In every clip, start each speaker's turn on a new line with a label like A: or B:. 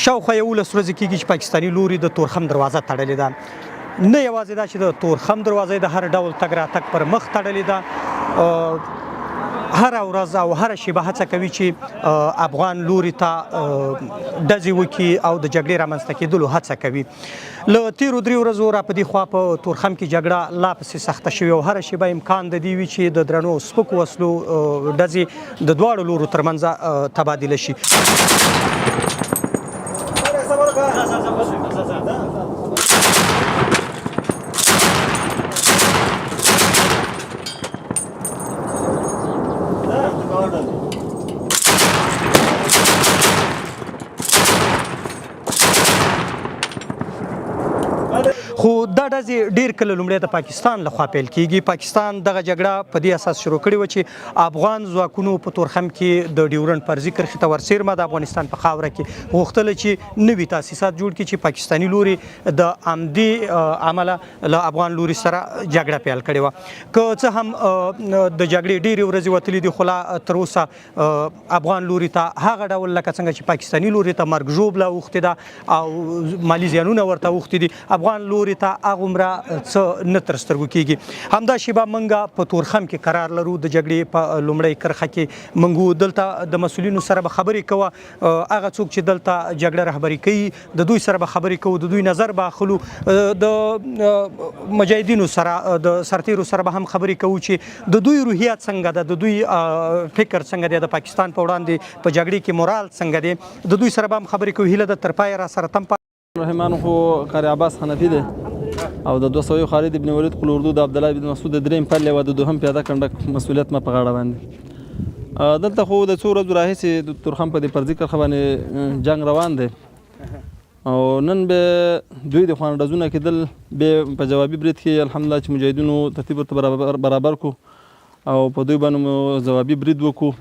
A: شاوخوا 11 ورځې کېږي چې پاکستاني لوري د تورخم دروازه تړلې ده. نه یوازې دا چې د تورخم دروازه د هر ډول تګ راتګ پر مخ تړلې ده، هر ورځ او هر شیبه هڅه کوي چې افغان لوري ته ډزې وکړي او د جګړې رامنځته کېدلو هڅه کوي. له تیرو 3 ورځو را په دې خوا په تورخم کې جګړه لا پسې سخته شوې او هر شیبه امکان د دې وي چې د درنو سپکو وسلو ډزې د دواړو لورو ترمنځ تبادله شي. خو دا ډزې ډېر کله لومړی د پاکستان لخوا پیل کېږي. پاکستان دغه جګړه په دې اساس شروع کړې وه چې افغان ځواکونو په تورخم کې د ډیورنډ فرضي کرښې ته ورڅېرمه د افغانستان په خاوره کې غوښتله چې نوي تاسیسات جوړ کړي چې پاکستاني لوري د همدې عمله له افغان لوري سره جګړه پیل کړې وه. که څه هم د جګړې ډېرې ورځې وتلې دي خو لا تر اوسه افغان لوري ته هغه ډول لکه څنګه چې پاکستاني لوري ته مرګ ژوبله اوښتې ده او مالي زیانونه ورته اوښتي دي، افغان لوري ته هغومره څه نه تر سترګو کېږي. همدا شیبه موږ په تورخم کې قرار لرو. د جګړې په لومړۍ کرښه کې موږ دلته د مسؤلینو سره به خبرې کوو، هغه څوک چې دلته جګړه رهبري کوي د دوی سره به خبرې کوو، د دوی نظر به اخلو، د مجاهدینو سره د سرتیرو سره به هم خبرې کوو چې د دوی روحیات څنګه ده، د دوی فکر څنګه دی، د پاکستان په وړاندې په جګړې کې مورال څنګه دی، د دوی سره به هم خبرې کوو. هیله ده تر پایه را سره تم
B: رحمان خو قاری عباس حنفي دی او د 200 خالد ابن ولید قل اردو د عبدالله بن مسعود د دریم پلې و د دوهم پیاده کنډک مسؤلیت ما په غاړه باندې. دلته خو د څو ورځو راهیسې د تورخم په دې فرضي کرښه باندې جنګ روان دی او نن به دوی د خوان ډزونه کېدل، به په جوابي برید کې الحمدلله چې مجاهدینو ترتیب ورته برابر کو او په دوی باندې مو جوابي برید وکړو.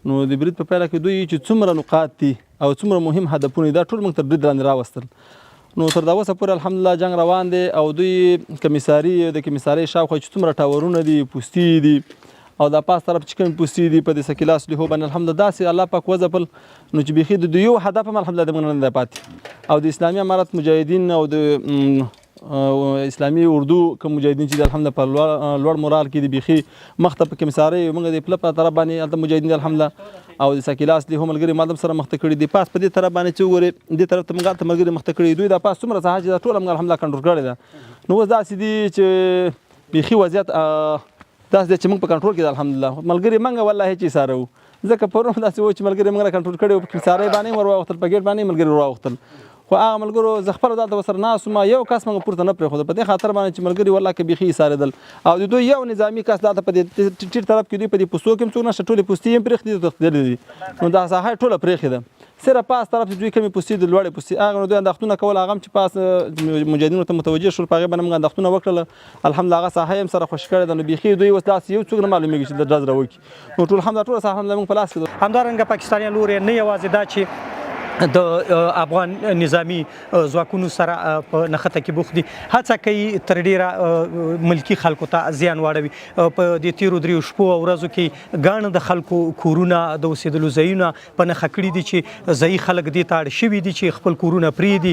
B: نو د برید په پیله کې دوی چې څومره نقاط دي او څومره مهم هدفونه دا ټول موږ تر برید لاندې راوستل. نو تر دا اوسه پورې الحمدلله جنګ روان دی او دوی د کمیسارۍ شاوخوا چې څومره ټاورونه دي، پوستې دي او دا پاس طرف چې کوم پوستې دي په دې سکیلا سلیحو باندې الحمدلله داسې الله پاک وځپل نو چې بیخي د دوی یو هدف هم الحمدلله د موږ نه دی پاتې. او د اسلامي امارت مجاهدین او د اسلامي اردو کوم مجاهدین چې الحمدلله په لوړ مورال کې دي بیخي مخته په کمیسارۍ موږ د پله په طرف باندې هلته مجاهدین الحمدلله او د سکیلا سلیحو ملګري مادم سره مخته کړي دي. پاس په دې طرف باندې چې وګورې دې طرف ته موږ هلته ملګري مخته کړي دوی دا پاس څومره ساحه چې دا ټوله موږ الحمدلله کنټرول کړې ده. نو اوس داسې دي چې بیخي وضعیت داسې دی چې موږ په کنټرول کې ده الحمدلله. ملګري موږ والله هېڅ ایساره وو ځکه پرون داسې و چې ملګري موږ را کنټرول کړي وو، په کمیسارۍ باندې ور واوښتل، په ګیټ باندې ملګري ور واوښتل. خو هغه ملګرو زه خپله دلته ورسره ناست وم، یو کس موږ پورته نه پرېښوده په دې خاطر باندې چې ملګري والله که بیخي ایسارېدل او د دوی یو نظامي کس دلته په دې ټیټ طرف کې دوی په دې پوستو کې هم څوک نشته، ټولې پوستې هم پرېښتې دي، تښتېدلې دي. نو دا ساحه یې ټوله پرېښې ده، صرف پاس طرف چې دوی کومې پوستې دي لوړې پوستې هغه نو دوی انداختونه کول، هغه هم چې پاس مجاهدینو ته متوجه شول په هغې باندې موږ انداختونه وکړله الحمدلله. هغه ساحه یې هم سره خوشي کړې ده. نو بیخي دوی اوس داسې یو څوک نه معلومېږي چې د ډز راوکړي. نو ټول همدا ټوله ساحه همدا موږ په لاس کې ده.
A: همدارنګه پاکستانیان لوري نه یوازې دا چې د افغان نظامی ځواکونو سره په نښته کې بوخت دي، هڅه کوي تر ډیره ملکي خلکو ته زیان واړوي. په دې تیرو 3 شپو او ورځو کې ګڼ د خلکو کورونه د اوسېدلو ځایونه په نښه کړي دي چې ځایي خلک دې ته اړ شوي دي چې خپل کورونه پرېږدي